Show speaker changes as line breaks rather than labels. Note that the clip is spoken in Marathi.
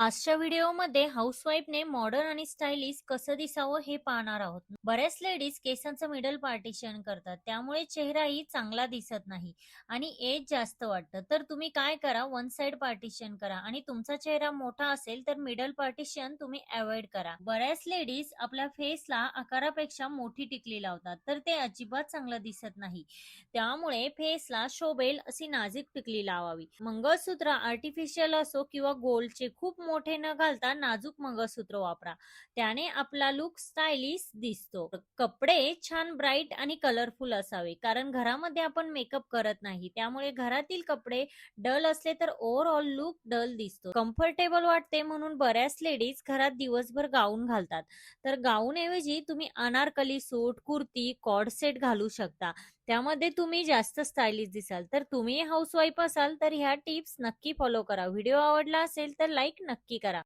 आजच्या व्हिडिओमध्ये हाऊसवाईफने मॉडर्न आणि स्टायलिश कसं दिसावं हे पाहणार आहोत. बऱ्याच लेडीज केसांचं मिडल पार्टिशन करतात, त्यामुळे चेहराही चांगला दिसत नाही आणि एज जास्त वाटतं. तर तुम्ही काय करा, वन साइड पार्टिशन करा आणि तुमचा चेहरा मोठा असेल तर मिडल पार्टिशन तुम्ही अवॉइड करा. बऱ्याच लेडीज आपल्या फेसला आकारापेक्षा मोठी टिकली लावतात, तर ते अजिबात चांगलं दिसत नाही. त्यामुळे फेसला शोभेल अशी नाजूक टिकली लावावी. मंगळसूत्र आर्टिफिशियल असो किंवा गोल्डचे खूप मोठे न घालता नाजूक मंगळसूत्र वापरा. त्याने आपला लुक स्टायलिश दिसतो. कपडे छान ब्राईट आणि कलरफुल असावे, कारण घरामध्ये आपण मेकअप करत नाही. त्यामुळे घरातील कपडे डल असले तर ओव्हरऑल लुक डल दिसतो. कम्फर्टेबल वाटते म्हणून बऱ्याच लेडीज घरात दिवसभर गाऊन घालतात. तर गाऊन ऐवजी तुम्ही अनारकली सूट, कुर्ती, कॉर्ड सेट घालू शकता. त्यामध्ये तुम्ही जास्त स्टायलिश दिसाल. तर तुम्ही हाऊसवाईफ असाल तर ह्या टिप्स नक्की फॉलो करा. व्हिडिओ आवडला असेल तर लाईक नक्की करा.